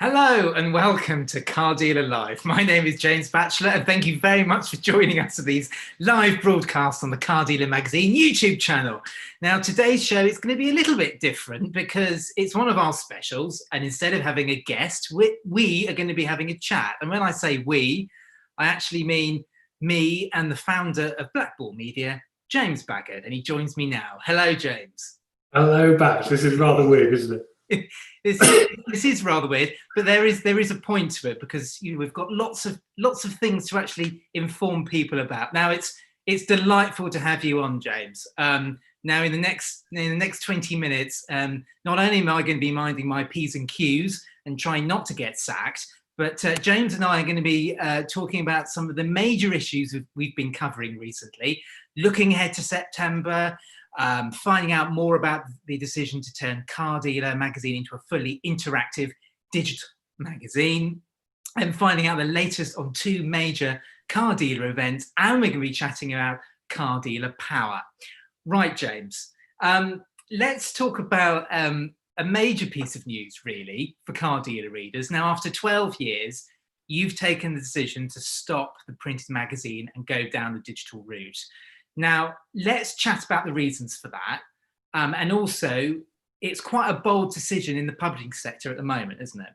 Hello and welcome to Car Dealer Live. My name is James Batchelor and thank you very much for joining us for these live broadcasts on the Car Dealer Magazine YouTube channel. Now today's show is going to be a little bit different because it's one of our specials, and instead of having a guest, we are going to be having a chat. And when I say we, I actually mean me and the founder of Blackball Media, James Baggott, and he joins me now. Hello, James. Hello, Batch. This is rather weird, isn't it? This is rather weird, but there is a point to it because we've got lots of things to actually inform people about. Now it's delightful to have you on, James. Now in the next 20 minutes, not only am I going to be minding my P's and Q's and trying not to get sacked, but James and I are going to be talking about some of the major issues we've been covering recently, looking ahead to September. Finding out more about the decision to turn Car Dealer magazine into a fully interactive digital magazine, and finding out the latest on two major car dealer events, and we're going to be chatting about Car Dealer Power. Right, James, let's talk about a major piece of news, really, for car dealer readers. Now, after 12 years, you've taken the decision to stop the printed magazine and go down the digital route. Now, let's chat about the reasons for that. And also, it's quite a bold decision in the publishing sector at the moment, isn't it?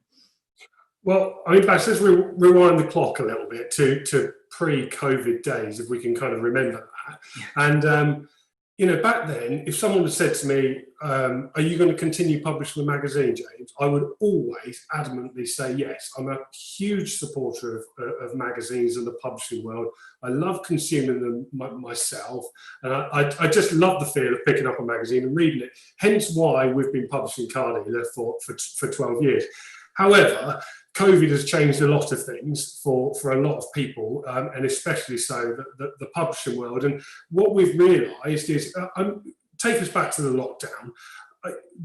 Well, I mean, Bash, let's rewind the clock a little bit to pre-COVID days, if we can kind of remember that. Yeah. And, back then, if someone had said to me, are you going to continue publishing the magazine, James? I would always adamantly say yes. I'm a huge supporter of magazines and the publishing world. I love consuming them myself. And I just love the feel of picking up a magazine and reading it. Hence why we've been publishing Car Dealer for 12 years. However, COVID has changed a lot of things for a lot of people, and especially so the publishing world. And what we've realised is, take us back to the lockdown.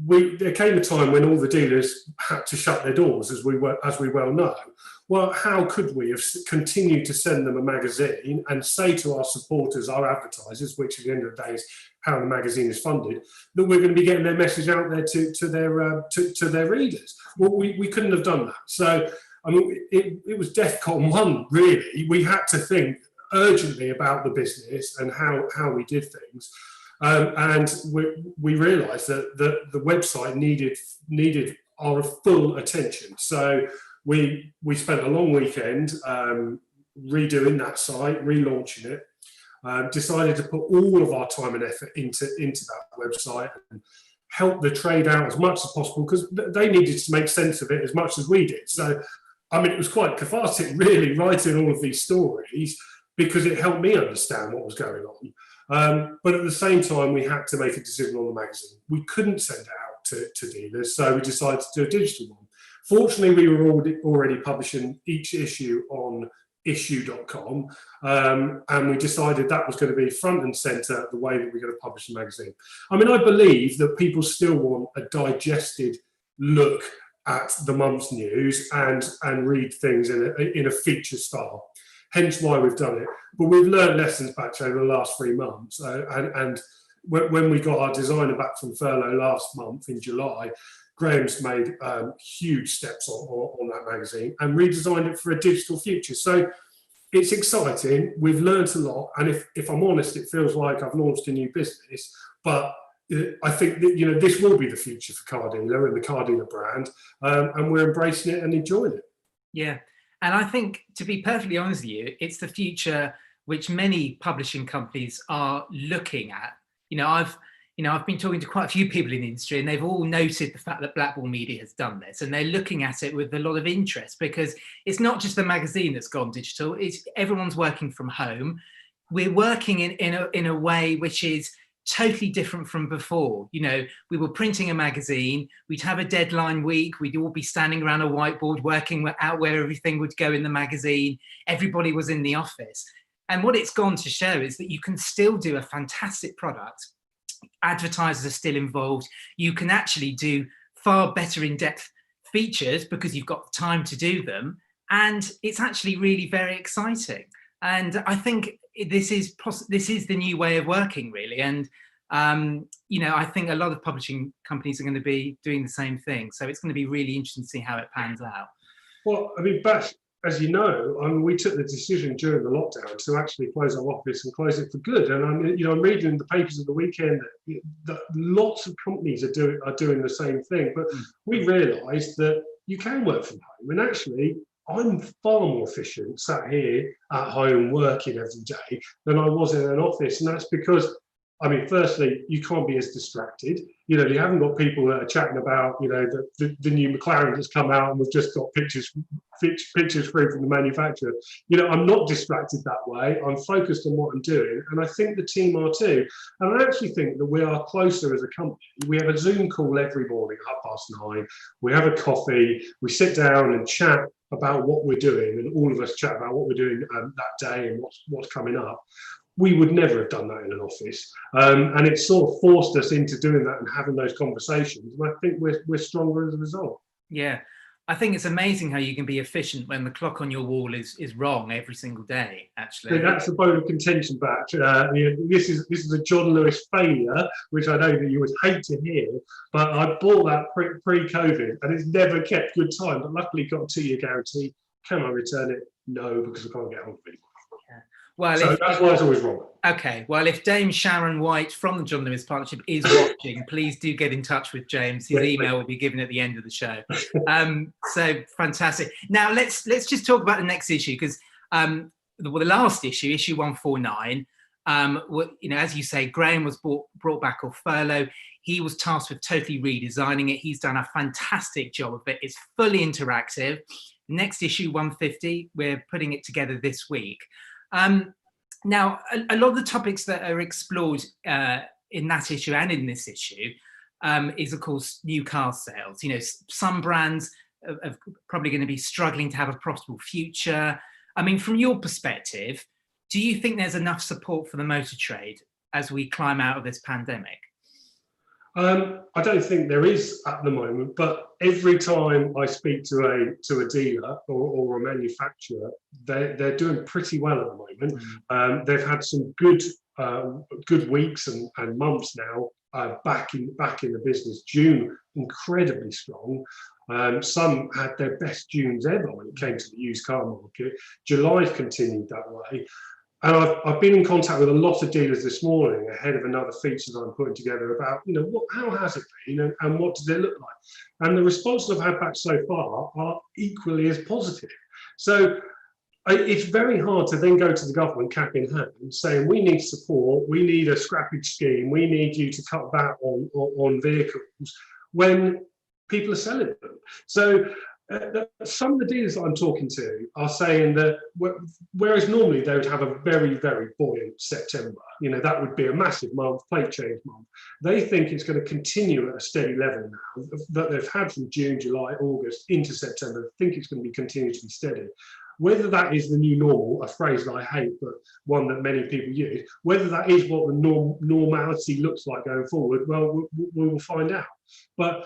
There came a time when all the dealers had to shut their doors, as we well know. Well, how could we have continued to send them a magazine and say to our supporters, our advertisers, which at the end of the day is how the magazine is funded, that we're going to be getting their message out there to their readers? Well, we couldn't have done that. So, I mean, it was DEFCON 1, really. We had to think urgently about the business and how we did things. And we realised that the website needed our full attention. So we spent a long weekend redoing that site, relaunching it. Decided to put all of our time and effort into that website and help the trade out as much as possible, because they needed to make sense of it as much as we did. So, I mean, it was quite cathartic, really, writing all of these stories, because it helped me understand what was going on. But at the same time, we had to make a decision on the magazine. We couldn't send it out to dealers, so we decided to do a digital one. Fortunately, we were already publishing each issue on issue.com, and we decided that was going to be front and centre the way that we're going to publish the magazine. I mean, I believe that people still want a digested look at the month's news and read things in a feature style. Hence why we've done it. But we've learned lessons back over the last 3 months. And when we got our designer back from furlough last month in July, Graham's made huge steps on that magazine and redesigned it for a digital future. So it's exciting. We've learned a lot. And if I'm honest, it feels like I've launched a new business. But I think that, this will be the future for Car Dealer and the Car Dealer brand. And we're embracing it and enjoying it. Yeah. And I think, to be perfectly honest with you, it's the future which many publishing companies are looking at. I've been talking to quite a few people in the industry, and they've all noted the fact that Blackball Media has done this, and they're looking at it with a lot of interest, because it's not just the magazine that's gone digital. It's everyone's working from home. We're working in a way which is totally different from before. We were printing a magazine, we'd have a deadline week, we'd all be standing around a whiteboard working out where everything would go in the magazine. Everybody was in the office. And what it's gone to show is that you can still do a fantastic product. Advertisers are still involved. You can actually do far better in-depth features because you've got the time to do them. And it's actually really very exciting. And I think this is the new way of working, really. And I think a lot of publishing companies are going to be doing the same thing. So it's going to be really interesting to see how it pans out. Well, I mean, Bash, as you know, we took the decision during the lockdown to actually close our office and close it for good. And I'm reading in the papers of the weekend that lots of companies are doing the same thing. But we realised that you can work from home, and actually, I'm far more efficient sat here at home working every day than I was in an office, and that's because, I mean, firstly, you can't be as distracted. You haven't got people that are chatting about, the new McLaren that's come out and we've just got pictures through from the manufacturer. I'm not distracted that way. I'm focused on what I'm doing, and I think the team are too. And I actually think that we are closer as a company. We have a Zoom call every morning at 9:30. We have a coffee. We sit down and chat about what we're doing, and all of us chat about what we're doing that day and what's coming up. We would never have done that in an office, and it sort of forced us into doing that and having those conversations. And I think we're stronger as a result. Yeah, I think it's amazing how you can be efficient when the clock on your wall is wrong every single day. Actually, so that's a bone of contention, Batch. This is a John Lewis failure, which I know that you would hate to hear. But I bought that pre-COVID, and it's never kept good time. But luckily, got a 2-year guarantee. Can I return it? No, because I can't get hold of it. Well, so that's why it's always wrong. Okay, well, if Dame Sharon White from the John Lewis Partnership is watching, please do get in touch with James. His email will be given at the end of the show. So fantastic. Now let's just talk about the next issue, because the last issue 149. As you say, Graham was brought back off furlough. He was tasked with totally redesigning it. He's done a fantastic job of it. It's fully interactive. Next issue 150, we're putting it together this week. Now, a lot of the topics that are explored in that issue and in this issue is, of course, new car sales. Some brands are probably going to be struggling to have a profitable future. I mean, from your perspective, do you think there's enough support for the motor trade as we climb out of this pandemic? I don't think there is at the moment, but every time I speak to a dealer or a manufacturer, they're doing pretty well at the moment. They've had some good weeks and months now back in the business. June incredibly strong. Some had their best Junes ever when it came to the used car market. July's continued that way. And I've been in contact with a lot of dealers this morning ahead of another feature that I'm putting together about, how has it been and what does it look like? And the responses I've had back so far are equally as positive. So it's very hard to then go to the government cap in hand saying we need support, we need a scrappage scheme, we need you to cut VAT on vehicles when people are selling them. So some of the dealers that I'm talking to are saying that whereas normally they would have a very, very buoyant September, that would be a massive month, plate change month. They think it's going to continue at a steady level now that they've had from June, July, August into September. I think it's going to continue to be steady. Whether that is the new normal, a phrase that I hate, but one that many people use, whether that is what the normality looks like going forward, well, we will find out. But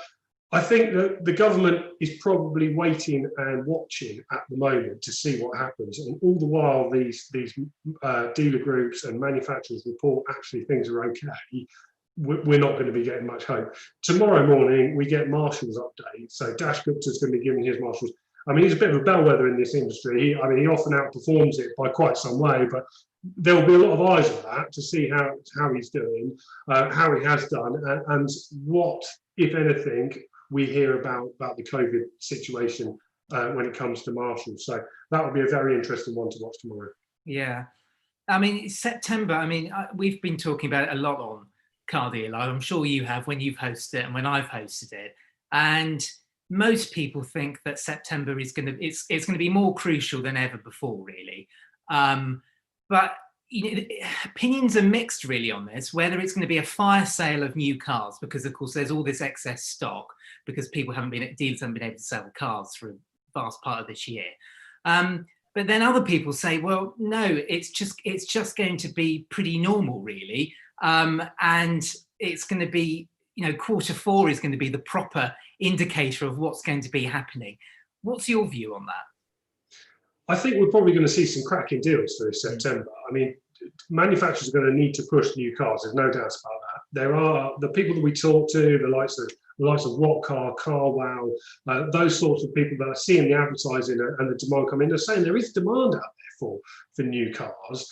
I think that the government is probably waiting and watching at the moment to see what happens. And all the while these dealer groups and manufacturers report actually things are okay, we're not going to be getting much hope. Tomorrow morning, we get Marshall's update. So Dash Gupta's going to be giving his Marshall's. I mean, he's a bit of a bellwether in this industry. He often outperforms it by quite some way, but there will be a lot of eyes on that to see how he's doing, how he has done, and what, if anything, we hear about the COVID situation when it comes to Marshall. So that will be a very interesting one to watch tomorrow. Yeah. I mean, September, we've been talking about it a lot on Car Dealer. I'm sure you have when you've hosted it and when I've hosted it. And most people think that September is going to be more crucial than ever before, really. But opinions are mixed really on this, whether it's going to be a fire sale of new cars, because of course there's all this excess stock because dealers haven't been able to sell the cars for a vast part of this year. But then other people say, well, no, it's just going to be pretty normal, really. And it's going to be, Q4 is going to be the proper indicator of what's going to be happening. What's your view on that? I think we're probably going to see some cracking deals for this September. I mean, manufacturers are going to need to push new cars. There's no doubt about that. there are the people that we talk to, the likes of What Car, Car Wow, those sorts of people that are seeing the advertising and the demand come in. They're saying there is demand out there for new cars,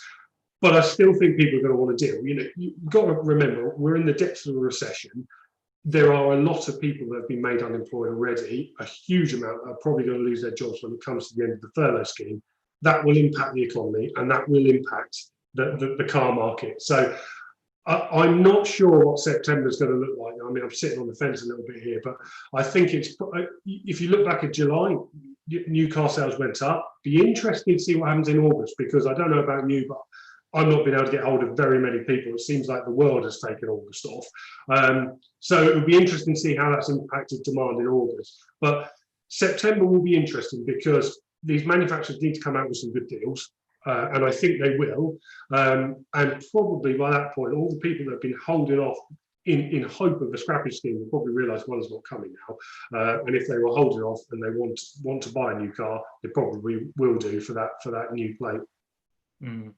but I still think people are going to want to deal. You've got to remember, we're in the depths of a recession. There are a lot of people that have been made unemployed already. A huge amount are probably going to lose their jobs when it comes to the end of the furlough scheme. That will impact the economy, and that will impact the car market. So I'm not sure what September is going to look like. I mean, I'm sitting on the fence a little bit here, but I think if you look back at July, new car sales went up. Be interesting to see what happens in August, because I don't know about you, but I've not been able to get hold of very many people. It seems like the world has taken August off. So it would be interesting to see how that's impacted demand in August. But September will be interesting because these manufacturers need to come out with some good deals. And I think they will. And probably by that point, all the people that have been holding off in hope of a scrappage scheme will probably realise one's not coming now. And if they were holding off and they want to buy a new car, they probably will do for that new plate. Mm.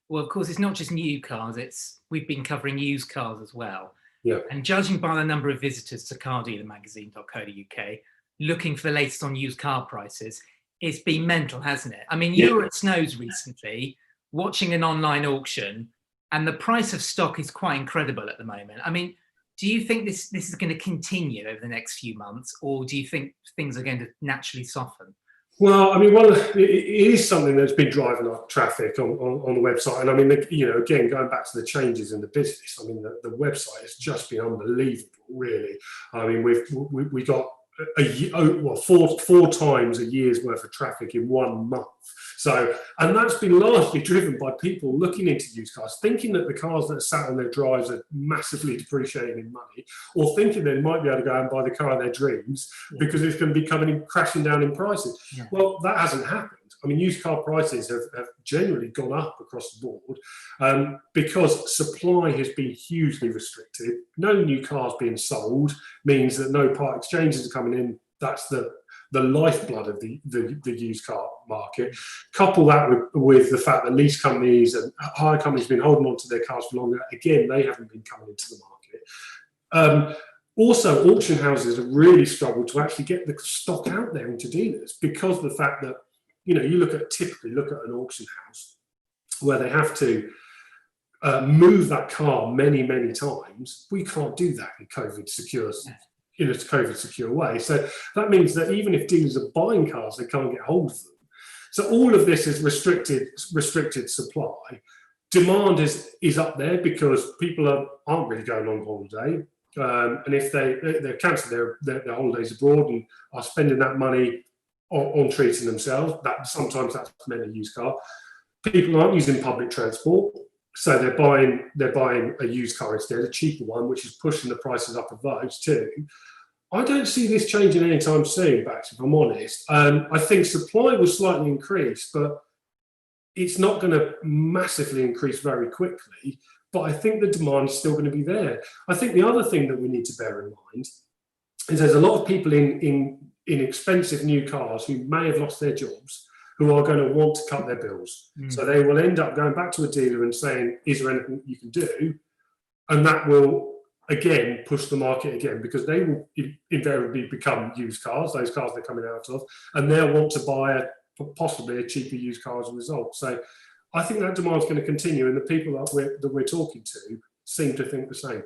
Well, of course, it's not just new cars. We've been covering used cars as well. Yeah. And judging by the number of visitors to cardealermagazine.co.uk, looking for the latest on used car prices, it's been mental, hasn't it? I mean, you were at Snow's recently, watching an online auction, and the price of stock is quite incredible at the moment. I mean, do you think this is going to continue over the next few months, or do you think things are going to naturally soften? Well, I mean, it is something that's been driving up traffic on the website. And I mean, again, going back to the changes in the business, I mean, the website has just been unbelievable, really. I mean, we got four times a year's worth of traffic in 1 month. So, and that's been largely driven by people looking into used cars, thinking that the cars that are sat on their drives are massively depreciating in money, or thinking they might be able to go and buy the car of their dreams because it's going to be crashing down in prices. Yeah. Well, that hasn't happened. I mean, used car prices have generally gone up across the board because supply has been hugely restricted. No new cars being sold means that no part exchanges are coming in. That's the lifeblood of the used car market. Couple that with the fact that lease companies and hire companies have been holding on to their cars for longer. Again, they haven't been coming into the market. Also, auction houses have really struggled to actually get the stock out there into dealers because of the fact that, you typically look at an auction house where they have to move that car many, many times. We can't do that in a COVID secure way. So that means that even if dealers are buying cars, they can't get hold of them. So all of this is restricted supply. Demand is up there because people aren't really going on holiday. And if they're cancelling their holidays abroad and are spending that money on treating themselves, sometimes that's meant a used car. People aren't using public transport, so they're buying a used car instead, a cheaper one, which is pushing the prices up of those too. I don't see this changing anytime soon, Bax, if I'm honest. I think supply will slightly increase, but it's not going to massively increase very quickly. But I think the demand is still going to be there. I think the other thing that we need to bear in mind is there's a lot of people in expensive new cars who may have lost their jobs, who are going to want to cut their bills. So they will end up going back to a dealer and saying, is there anything you can do? And that will, again, push the market again, because they will invariably become used cars, those cars they're coming out of, and they'll want to buy possibly a cheaper used car as a result. So I think that demand is going to continue, and the people that we're talking to seem to think the same.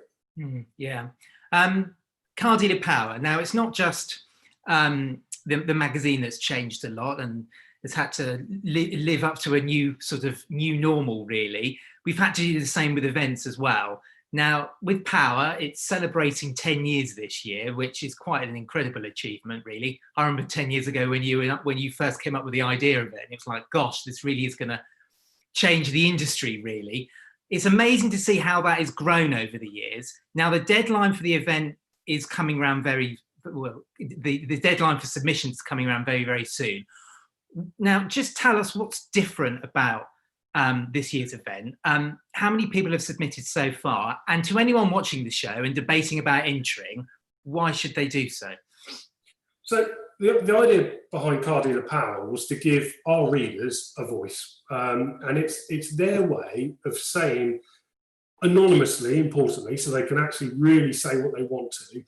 Yeah. Car Dealer Power. Now, it's not just the magazine that's changed a lot and has had to live up to a new normal, really. We've had to do the same with events as well. Now, with Power, it's celebrating 10 years this year, which is quite an incredible achievement, really. I remember 10 years ago when you first came up with the idea of it, and it was like, gosh, this really is going to change the industry, really. It's amazing to see how that has grown over the years. Now, the deadline for the event is coming around the deadline for submissions is coming around very, very soon. Now, just tell us what's different about this year's event. How many people have submitted so far? And to anyone watching the show and debating about entering, why should they do so? So the idea behind Car Dealer Power was to give our readers a voice. And it's their way of saying, anonymously, importantly, so they can actually really say what they want to,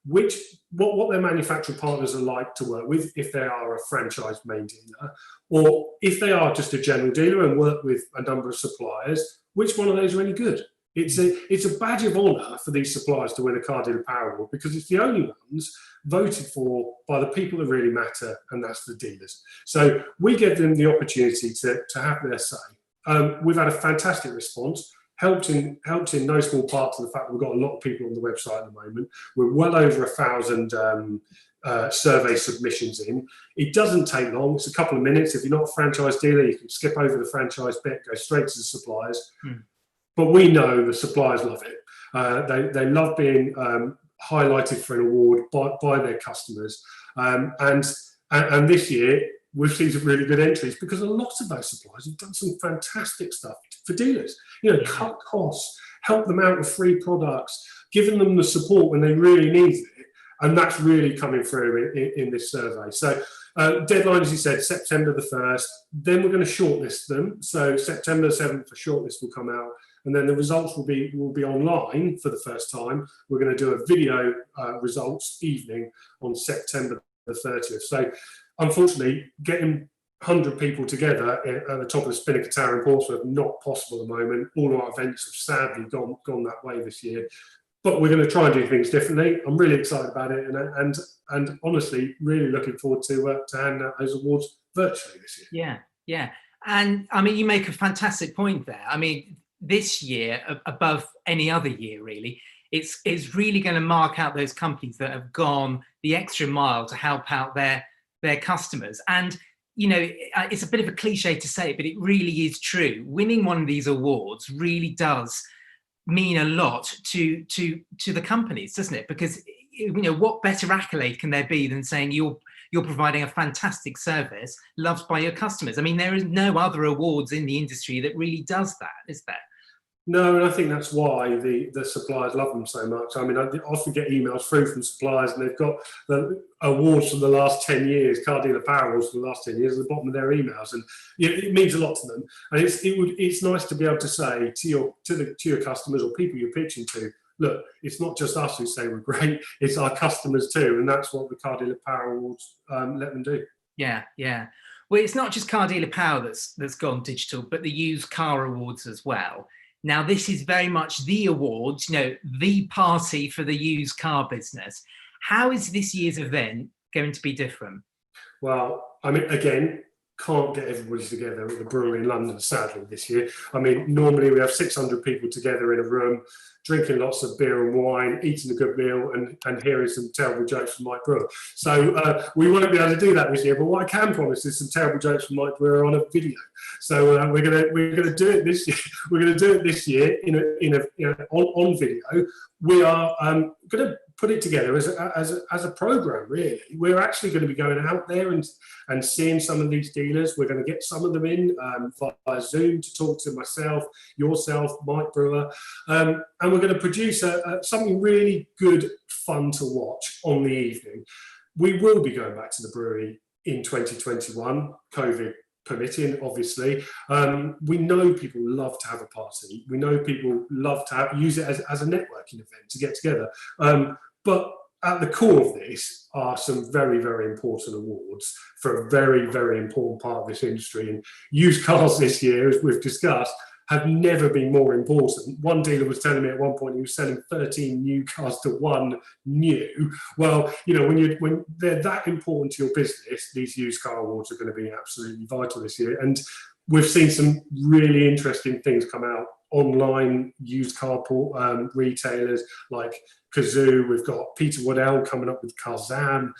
what their manufacturer partners are like to work with if they are a franchise main dealer, or if they are just a general dealer and work with a number of suppliers, which one of those are any good. It's a badge of honour for these suppliers to win a Car Dealer Power Award, because it's the only ones voted for by the people that really matter, and that's the dealers. So we give them the opportunity to have their say. We've had a fantastic response, helped in no small part to the fact that we've got a lot of people on the website at the moment. We're well over 1,000 survey submissions in. It doesn't take long. It's a couple of minutes. If you're not a franchise dealer, you can skip over the franchise bit, go straight to the suppliers. But we know the suppliers love it. They love being highlighted for an award by their customers. And this year, we've seen some really good entries, because a lot of those suppliers have done some fantastic stuff for dealers. Cut costs, help them out with free products, giving them the support when they really need it. And that's really coming through in this survey. So deadline, as you said, September the 1st. Then we're going to shortlist them. So September the 7th, the shortlist will come out. And then the results will be online for the first time. We're going to do a video results evening on September the 30th. So unfortunately, getting 100 people together at the top of the Spinnaker Tower in Portsmouth, not possible at the moment. All our events have sadly gone that way this year. But we're going to try and do things differently. I'm really excited about it, and honestly, really looking forward to handing out those awards virtually this year. Yeah. And I mean, you make a fantastic point there. I mean, this year, above any other year, really, it's really going to mark out those companies that have gone the extra mile to help out their customers. And it's a bit of a cliche to say it, but it really is true. Winning one of these awards really does mean a lot to the companies, doesn't it? Because what better accolade can there be than saying you're providing a fantastic service loved by your customers? I mean, there is no other awards in the industry that really does that, is there? No, and I think that's why the suppliers love them so much. I mean, I often get emails through from suppliers, and they've got the awards from the last 10 years, Car Dealer Power Awards for the last 10 years, at the bottom of their emails, and it means a lot to them. And it's nice to be able to say to your customers or people you're pitching to, look, it's not just us who say we're great; it's our customers too, and that's what the Car Dealer Power Awards let them do. Yeah. Well, it's not just Car Dealer Power that's gone digital, but the Used Car Awards as well. Now, this is very much the awards, the party for the used car business. How is this year's event going to be different? Well, I mean, again, can't get everybody together at the brewery in London, sadly, this year. I mean, normally we have 600 people together in a room, drinking lots of beer and wine, eating a good meal, and hearing some terrible jokes from Mike Brewer. So we won't be able to do that this year. But what I can promise is some terrible jokes from Mike Brewer on a video. So we're gonna do it this year. We're gonna do it this year on video. We are going to put it together as a program. Really, we're actually going to be going out there and seeing some of these dealers. We're going to get some of them in via Zoom to talk to myself, yourself, Mike Brewer, and we're going to produce something really good, fun to watch on the evening. We will be going back to the brewery in 2021, COVID permitting, obviously. We know people love to have a party. We know people love to use it as a networking event to get together. But at the core of this are some very, very important awards for a very, very important part of this industry. And used cars this year, as we've discussed, have never been more important. One dealer was telling me at one point he was selling 13 new cars to one new. Well, when they're that important to your business, these used car awards are going to be absolutely vital this year. And we've seen some really interesting things come out online, used car retailers like Kazoo. We've got Peter Waddell coming up with Karzam.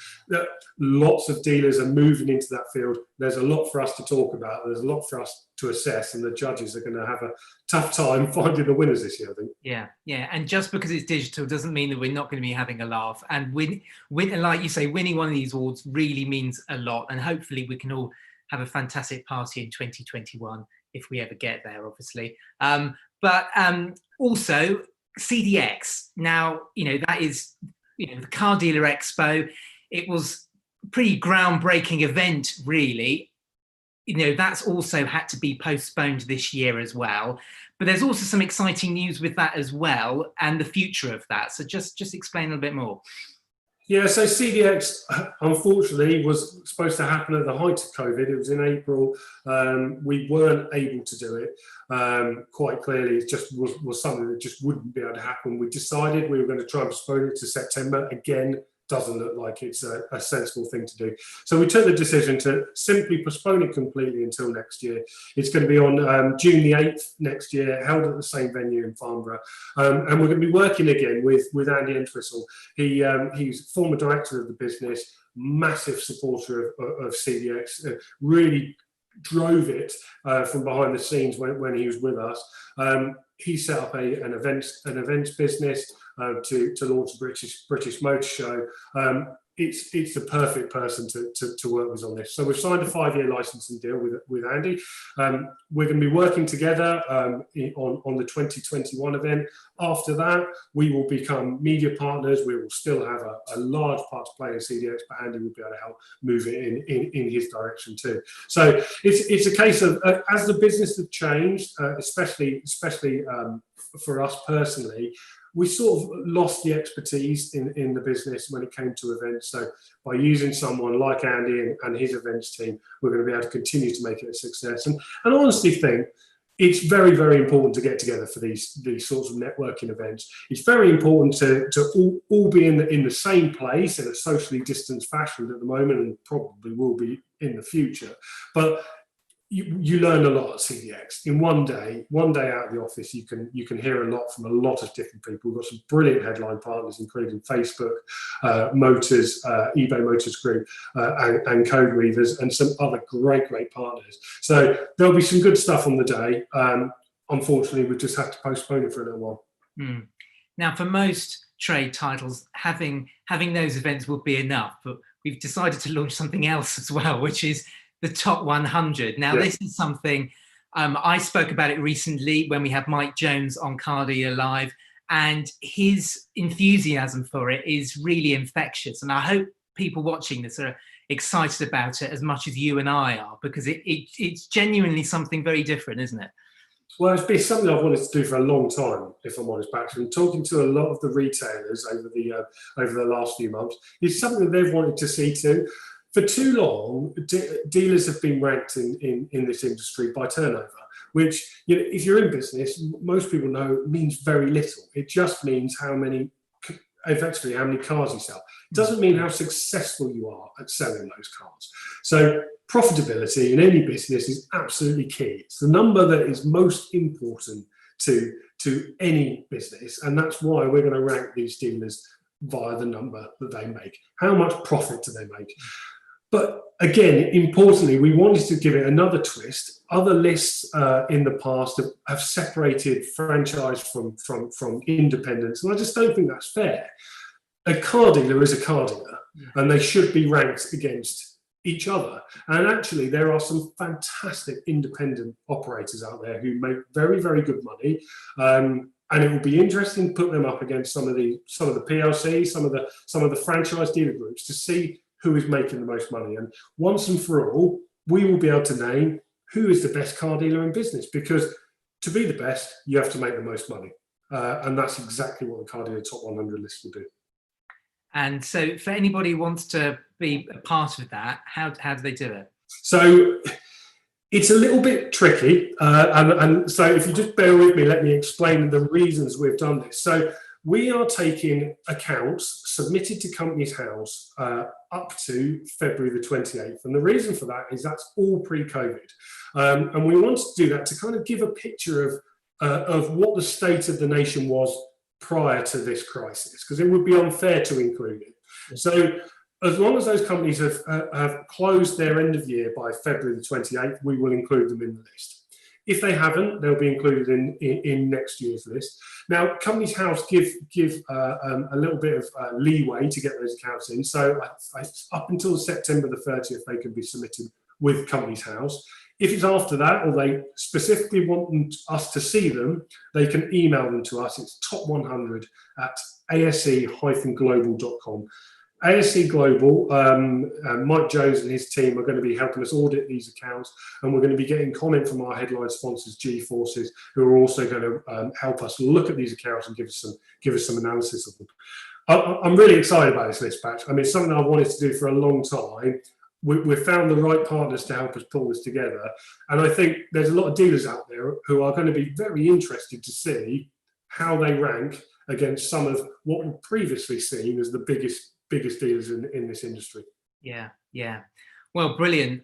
Lots of dealers are moving into that field. There's a lot for us to talk about. There's a lot for us to assess, and the judges are going to have a tough time finding the winners this year, I think. Yeah. And just because it's digital doesn't mean that we're not going to be having a laugh. And like you say, winning one of these awards really means a lot. And hopefully we can all have a fantastic party in 2021 if we ever get there, obviously. But also CDX. Now, that is, the Car Dealer Expo. It was a pretty groundbreaking event, really. That's also had to be postponed this year as well. but there's also some exciting news with that as well, and the future of that. So just explain a little bit more. Yeah, so CDX, unfortunately, was supposed to happen at the height of COVID. It was in April. We weren't able to do it. Quite clearly, it just was something that just wouldn't be able to happen. We decided we were going to try and postpone it to September. Again, doesn't look like it's a sensible thing to do. So we took the decision to simply postpone it completely until next year. It's going to be on June the 8th next year, held at the same venue in Farnborough. And we're going to be working again with Andy Entwistle. He's former director of the business, massive supporter of CDX, really drove it from behind the scenes when he was with us. He set up an events business to launch a British motor show. It's the perfect person to work with on this. So we've signed a 5-year licensing deal with Andy. We're going to be working together on the 2021 event. After that, we will become media partners. We will still have a large part to play in CDX, but Andy will be able to help move it in his direction too. So it's a case of as the business has changed, especially for us personally, we sort of lost the expertise in the business when it came to events. So by using someone like Andy and his events team, we're going to be able to continue to make it a success. And I honestly think it's very, very important to get together for these sorts of networking events. It's very important to all be in the same place in a socially distanced fashion at the moment, and probably will be in the future. But you learn a lot at CDX. In one day out of the office, you can hear a lot from a lot of different people. We've got some brilliant headline partners, including Facebook, Motors, eBay Motors Group, and Code Weavers, and some other great partners. So there'll be some good stuff on the day. Unfortunately, we just have to postpone it for a little while. Now, for most trade titles, having those events would be enough, but we've decided to launch something else as well, which is the top 100. Now, This is something I spoke about it recently when we had Mike Jones on Car Dealer Live, and his enthusiasm for it is really infectious. And I hope people watching this are excited about it as much as you and I are, because it's genuinely something very different, isn't it? Well, it's been something I've wanted to do for a long time, if I'm honest, Batchelor. And talking to a lot of the retailers over the last few months, it's something that they've wanted to see too. For too long, dealers have been ranked in this industry by turnover, which, if you're in business, most people know means very little. It just means how many cars you sell. It doesn't mean how successful you are at selling those cars. So profitability in any business is absolutely key. It's the number that is most important to any business, and that's why we're going to rank these dealers via the number that they make. How much profit do they make? But again, importantly, we wanted to give it another twist. Other lists in the past have separated franchise from independence, and I just don't think that's fair. A car dealer is a car dealer, and they should be ranked against each other. And actually, there are some fantastic independent operators out there who make very, very good money. And it will be interesting to put them up against some of the PLCs, some of the franchise dealer groups to see who is making the most money. And once and for all, we will be able to name who is the best car dealer in business, because to be the best, you have to make the most money. And that's exactly what the Car Dealer Top 100 list will do. And so for anybody who wants to be a part of that, how do they do it? So it's a little bit tricky. And so if you just bear with me, let me explain the reasons we've done this. So we are taking accounts submitted to Companies House up to February the 28th. And the reason for that is that's all pre-COVID. And we wanted to do that to kind of give a picture of what the state of the nation was prior to this crisis, because it would be unfair to include it. So as long as those companies have closed their end of year by February the 28th, we will include them in the list. If they haven't, they'll be included in next year's list. Now, Companies House give a little bit of leeway to get those accounts in. So up until September the 30th, they can be submitted with Companies House. If it's after that, or they specifically want us to see them, they can email them to us. It's top100 at ase-global.com. ASC Global, Mike Jones and his team are going to be helping us audit these accounts, and we're going to be getting comment from our headline sponsors, G-Forces, who are also going to help us look at these accounts and give us some analysis of them. I'm really excited about this list, Batch. I mean, it's something I've wanted to do for a long time. We've found the right partners to help us pull this together, and I think there's a lot of dealers out there who are going to be very interested to see how they rank against some of what were previously seen as the biggest dealers in this industry. Yeah. Well, brilliant.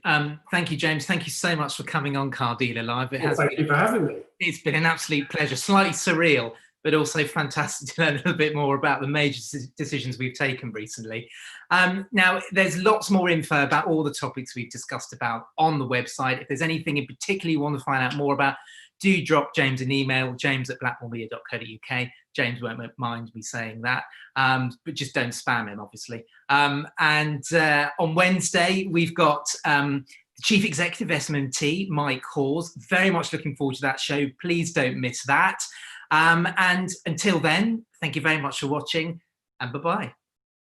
Thank you, James. Thank you so much for coming on Car Dealer Live. Thank you for having me. It's been an absolute pleasure. Slightly surreal, but also fantastic to learn a little bit more about the major decisions we've taken recently. Now, there's lots more info about all the topics we've discussed about on the website. If there's anything in particular you want to find out more about, do drop James an email, james@blackmormedia.co.uk. James won't mind me saying that, but just don't spam him, obviously. And on Wednesday, we've got the Chief Executive S&T, Mike Hawes. Very much looking forward to that show. Please don't miss that. And until then, thank you very much for watching, and bye-bye.